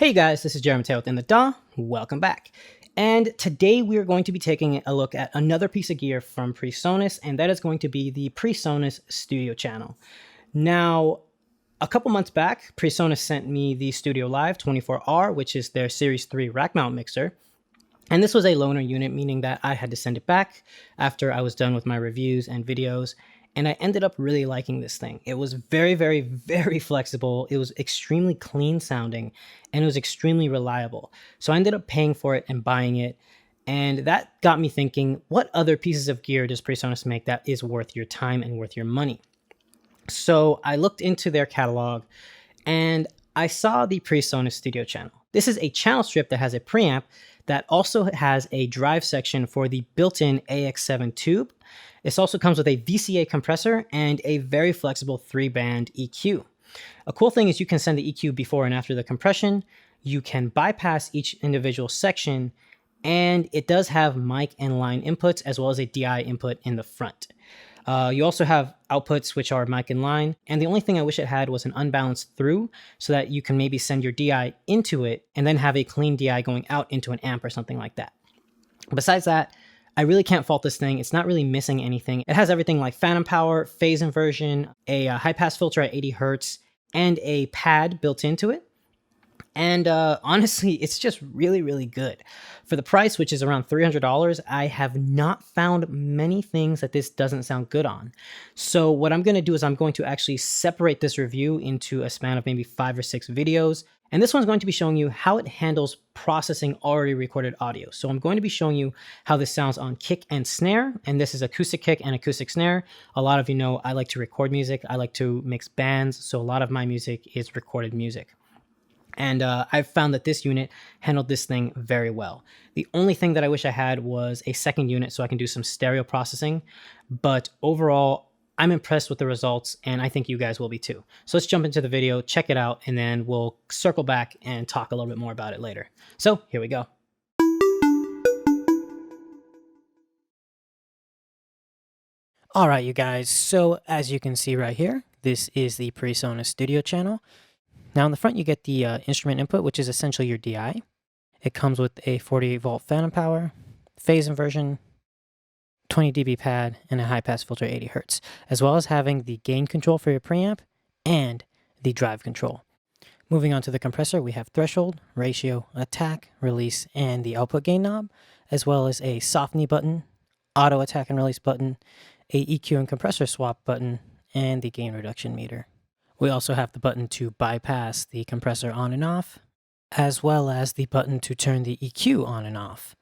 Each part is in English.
Hey guys, this is Jeremy Taylor within the DAW. Welcome back. And today we are going to be taking a look at another piece of gear from PreSonus, and that is going to be the PreSonus StudioChannel. Now, a couple months back, PreSonus sent me the Studio Live 24R, which is their Series 3 rack mount mixer. And this was a loaner unit, meaning that I had to send it back after I was done with my reviews and videos. And I ended up really liking this thing. It was very, very, very flexible. It was extremely clean sounding, and it was extremely reliable. So I ended up paying for it and buying it. And that got me thinking, what other pieces of gear does PreSonus make that is worth your time and worth your money? So I looked into their catalog and I saw the PreSonus StudioChannel. This is a channel strip that has a preamp that also has a drive section for the built-in AX7 tube. This also comes with a VCA compressor and a very flexible 3-band EQ. A cool thing is you can send the EQ before and after the compression. You can bypass each individual section, and it does have mic and line inputs as well as a DI input in the front. You also have outputs which are mic and line, and the only thing I wish it had was an unbalanced through so that you can maybe send your DI into it and then have a clean DI going out into an amp or something like that. Besides that, I really can't fault this thing. It's not really missing anything. It has everything like phantom power, phase inversion, a high pass filter at 80 Hertz, and a pad built into it. And honestly, it's just really, really good. For the price, which is around $300, I have not found many things that this doesn't sound good on. So what I'm going to do is I'm going to actually separate this review into a span of maybe 5 or 6 videos. And this one's going to be showing you how it handles processing already recorded audio. So I'm going to be showing you how this sounds on kick and snare. And this is acoustic kick and acoustic snare. A lot of you know I like to record music. I like to mix bands. So a lot of my music is recorded music. And I've found that this unit handled this thing very well. The only thing that I wish I had was a second unit so I can do some stereo processing. But overall, I'm impressed with the results, and I think you guys will be too. So let's jump into the video, check it out, and then we'll circle back and talk a little bit more about it later. So here we go. All right, you guys. So as you can see right here, this is the PreSonus StudioChannel. Now in the front, you get the instrument input, which is essentially your DI. It comes with a 48-volt phantom power, phase inversion, 20 dB pad, and a high-pass filter at 80 Hertz, as well as having the gain control for your preamp and the drive control. Moving on to the compressor, we have threshold, ratio, attack, release, and the output gain knob, as well as a soft knee button, auto attack and release button, a EQ and compressor swap button, and the gain reduction meter. We also have the button to bypass the compressor on and off, as well as the button to turn the EQ on and off.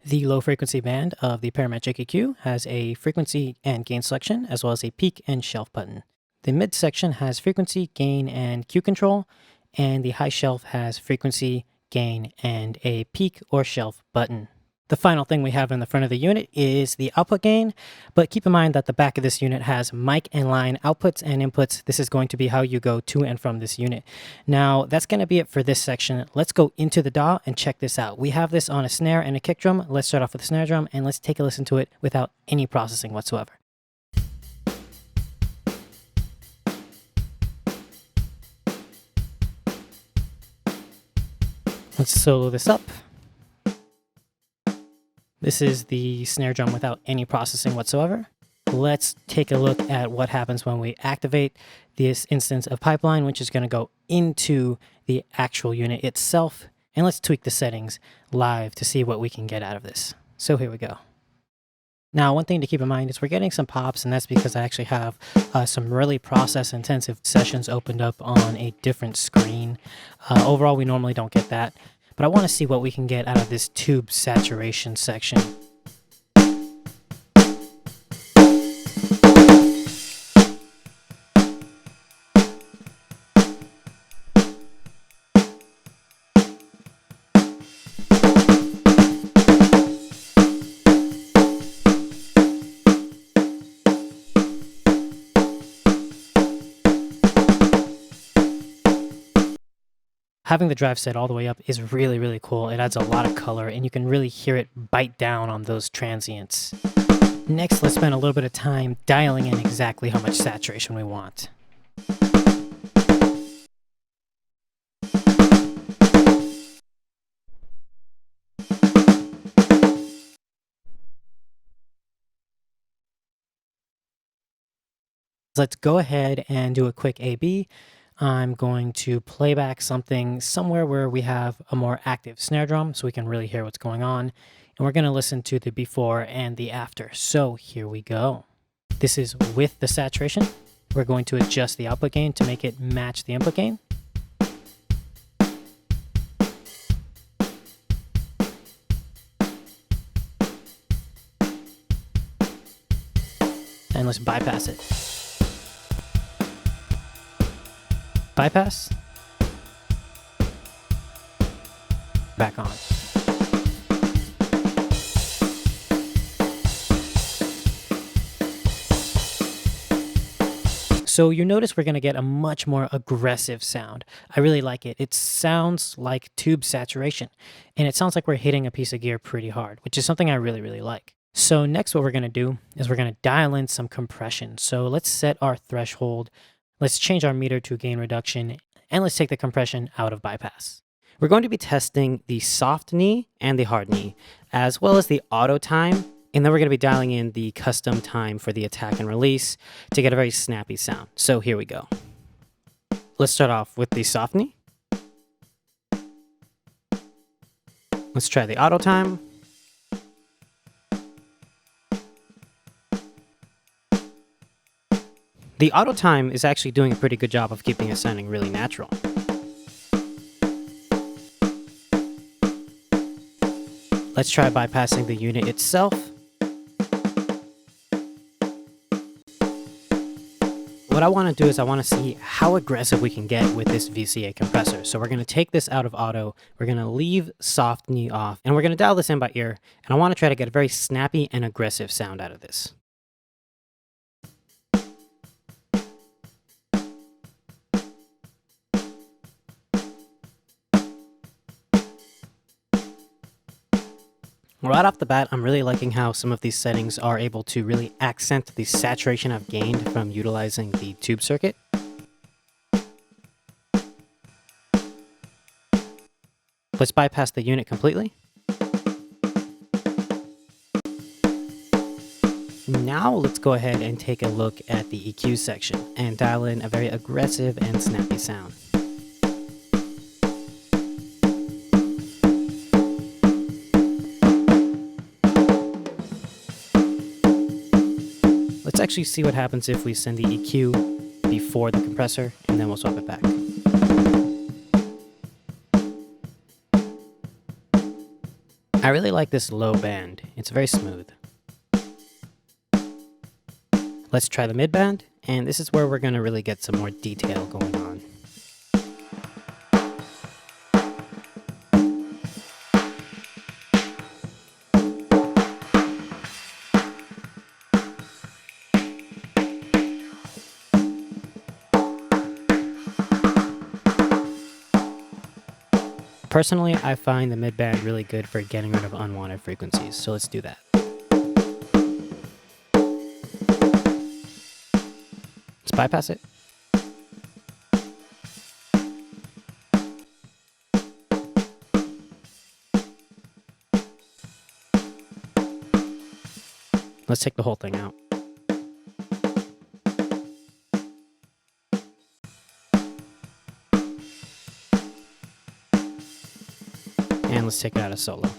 The low frequency band of the parametric EQ has a frequency and gain selection, as well as a peak and shelf button. The mid section has frequency, gain, and Q control, and the high shelf has frequency, gain, and a peak or shelf button. The final thing we have in the front of the unit is the output gain, but keep in mind that the back of this unit has mic and line outputs and inputs. This is going to be how you go to and from this unit. Now, that's going to be it for this section. Let's go into the DAW and check this out. We have this on a snare and a kick drum. Let's start off with the snare drum and let's take a listen to it without any processing whatsoever. Let's solo this up. This is the snare drum without any processing whatsoever. Let's take a look at what happens when we activate this instance of pipeline, which is going to go into the actual unit itself. And let's tweak the settings live to see what we can get out of this. So here we go. Now, one thing to keep in mind is we're getting some pops, and that's because I actually have some really process-intensive sessions opened up on a different screen. Overall, we normally don't get that. But I want to see what we can get out of this tube saturation section. Having the drive set all the way up is really, really cool. It adds a lot of color, and you can really hear it bite down on those transients. Next, let's spend a little bit of time dialing in exactly how much saturation we want. Let's go ahead and do a quick A/B. I'm going to play back something somewhere where we have a more active snare drum so we can really hear what's going on. And we're going to listen to the before and the after. So here we go. This is with the saturation. We're going to adjust the output gain to make it match the input gain. And let's bypass it. Bypass. Back on. So you notice we're going to get a much more aggressive sound. I really like it. It sounds like tube saturation, and it sounds like we're hitting a piece of gear pretty hard, which is something I really, really like. So next what we're going to do is we're going to dial in some compression. So let's set our threshold. Let's change our meter to gain reduction, and let's take the compression out of bypass. We're going to be testing the soft knee and the hard knee, as well as the auto time. And then we're going to be dialing in the custom time for the attack and release to get a very snappy sound. So here we go. Let's start off with the soft knee. Let's try the auto time. The auto time is actually doing a pretty good job of keeping it sounding really natural. Let's try bypassing the unit itself. What I want to do is I want to see how aggressive we can get with this VCA compressor. So we're going to take this out of auto, we're going to leave soft knee off, and we're going to dial this in by ear, and I want to try to get a very snappy and aggressive sound out of this. Right off the bat, I'm really liking how some of these settings are able to really accent the saturation I've gained from utilizing the tube circuit. Let's bypass the unit completely. Now let's go ahead and take a look at the EQ section and dial in a very aggressive and snappy sound. Let's actually see what happens if we send the EQ before the compressor, and then we'll swap it back. I really like this low band. It's very smooth. Let's try the mid band, and this is where we're going to really get some more detail going on. Personally, I find the mid-band really good for getting rid of unwanted frequencies, so let's do that. Let's bypass it. Let's take the whole thing out. And let's take it out of solo.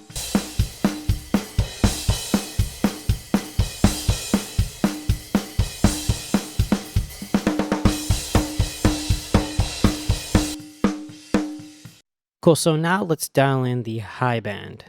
Cool, so now let's dial in the high band.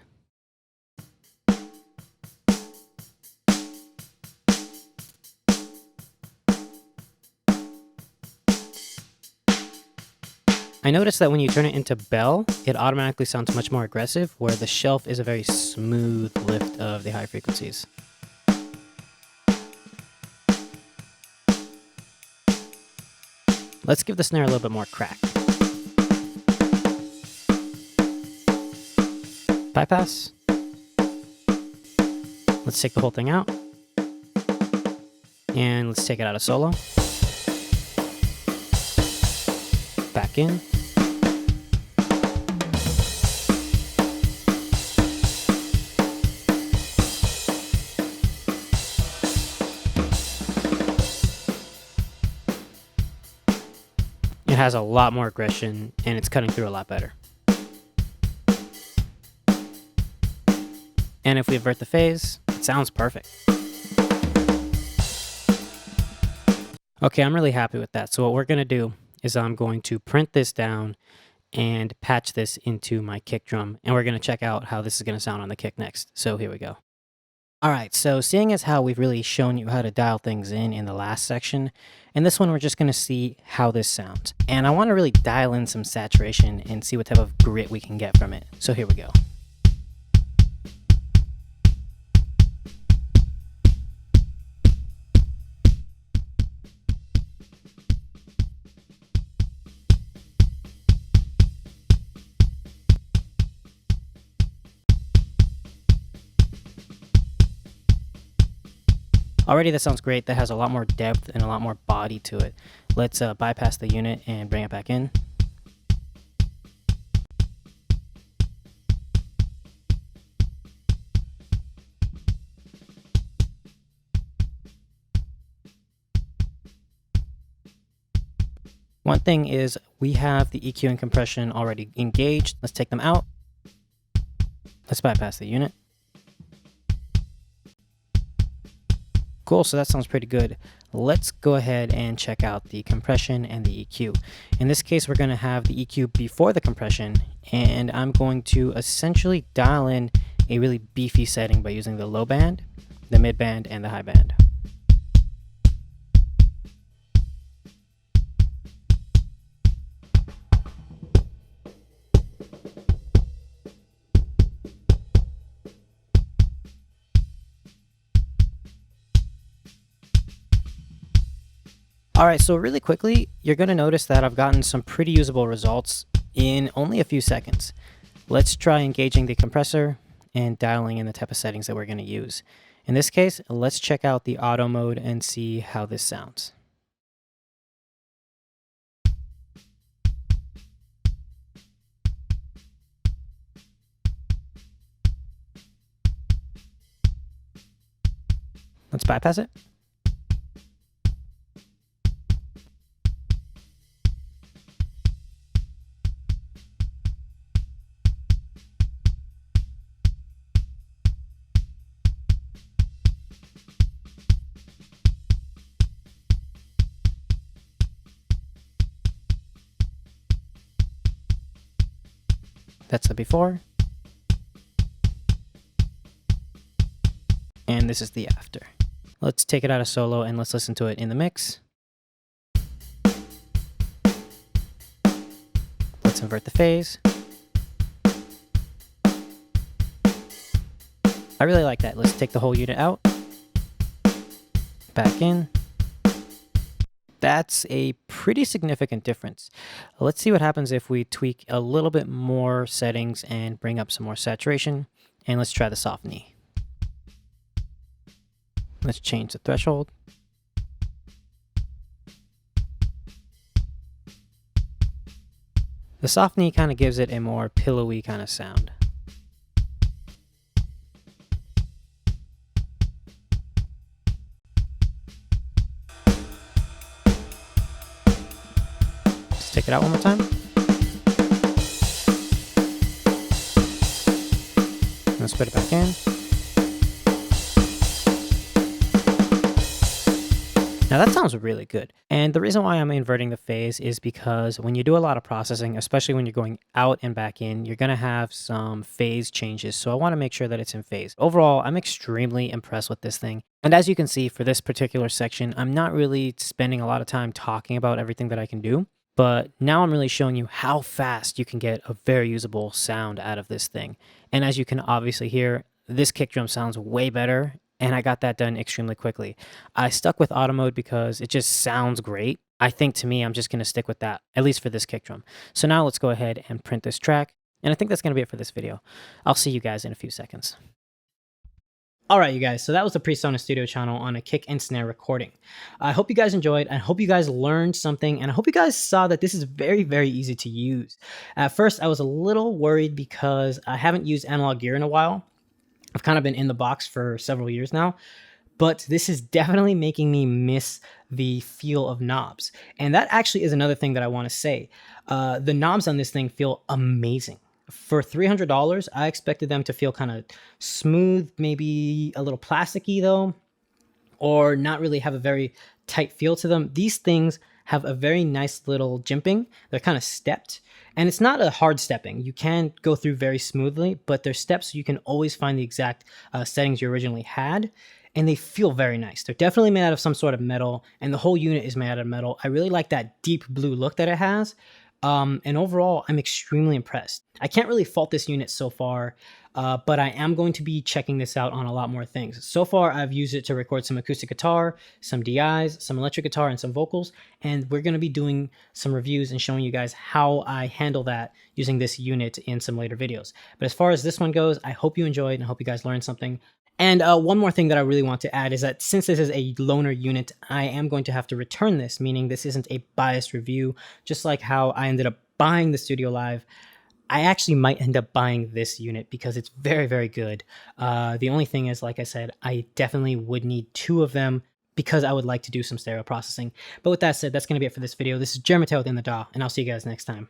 I noticed that when you turn it into bell, it automatically sounds much more aggressive, where the shelf is a very smooth lift of the high frequencies. Let's give the snare a little bit more crack. Bypass. Let's take the whole thing out. And let's take it out of solo. Back in. has a lot more aggression and it's cutting through a lot better. And if we invert the phase, it sounds perfect. Okay, I'm really happy with that. So what we're going to do is I'm going to print this down and patch this into my kick drum. And we're going to check out how this is going to sound on the kick next. So here we go. All right, so seeing as how we've really shown you how to dial things in the last section, in this one we're just going to see how this sounds. And I want to really dial in some saturation and see what type of grit we can get from it. So here we go. Already that sounds great. That has a lot more depth and a lot more body to it. Let's bypass the unit and bring it back in. One thing is we have the EQ and compression already engaged. Let's take them out. Let's bypass the unit. Cool, so that sounds pretty good. Let's go ahead and check out the compression and the EQ. In this case, we're going to have the EQ before the compression, and I'm going to essentially dial in a really beefy setting by using the low band, the mid band, and the high band. All right, so really quickly, you're going to notice that I've gotten some pretty usable results in only a few seconds. Let's try engaging the compressor and dialing in the type of settings that we're going to use. In this case, let's check out the auto mode and see how this sounds. Let's bypass it. That's the before. And this is the after. Let's take it out of solo and let's listen to it in the mix. Let's invert the phase. I really like that. Let's take the whole unit out. Back in. That's a pretty significant difference. Let's see what happens if we tweak a little bit more settings and bring up some more saturation. And let's try the soft knee. Let's change the threshold. The soft knee kind of gives it a more pillowy kind of sound. Let's take it out one more time. Let's put it back in. Now that sounds really good. And the reason why I'm inverting the phase is because when you do a lot of processing, especially when you're going out and back in, you're going to have some phase changes. So I want to make sure that it's in phase. Overall, I'm extremely impressed with this thing. And as you can see for this particular section, I'm not really spending a lot of time talking about everything that I can do. But now I'm really showing you how fast you can get a very usable sound out of this thing. And as you can obviously hear, this kick drum sounds way better. And I got that done extremely quickly. I stuck with auto mode because it just sounds great. I think to me, I'm just going to stick with that, at least for this kick drum. So now let's go ahead and print this track. And I think that's going to be it for this video. I'll see you guys in a few seconds. All right, you guys, so that was the PreSonus Studio channel on a kick and snare recording. I hope you guys enjoyed. I hope you guys learned something, and I hope you guys saw that this is very, very easy to use. At first, I was a little worried because I haven't used analog gear in a while. I've kind of been in the box for several years now, but this is definitely making me miss the feel of knobs. And that actually is another thing that I want to say. The knobs on this thing feel amazing. For $300, I expected them to feel kind of smooth, maybe a little plasticky though, or not really have a very tight feel to them. These things have a very nice little jimping. They're kind of stepped, and it's not a hard stepping. You can go through very smoothly, but they're steps so you can always find the exact settings you originally had, and they feel very nice. They're definitely made out of some sort of metal, and the whole unit is made out of metal. I really like that deep blue look that it has. And overall, I'm extremely impressed. I can't really fault this unit so far, but I am going to be checking this out on a lot more things. So far, I've used it to record some acoustic guitar, some DIs, some electric guitar, and some vocals, and we're going to be doing some reviews and showing you guys how I handle that using this unit in some later videos. But as far as this one goes, I hope you enjoyed and I hope you guys learned something. And one more thing that I really want to add is that since this is a loaner unit, I am going to have to return this, meaning this isn't a biased review, just like how I ended up buying the Studio Live. I actually might end up buying this unit because it's very, very good. The only thing is, like I said, I definitely would need 2 of them because I would like to do some stereo processing. But with that said, that's going to be it for this video. This is Jeremy with In the DAW, and I'll see you guys next time.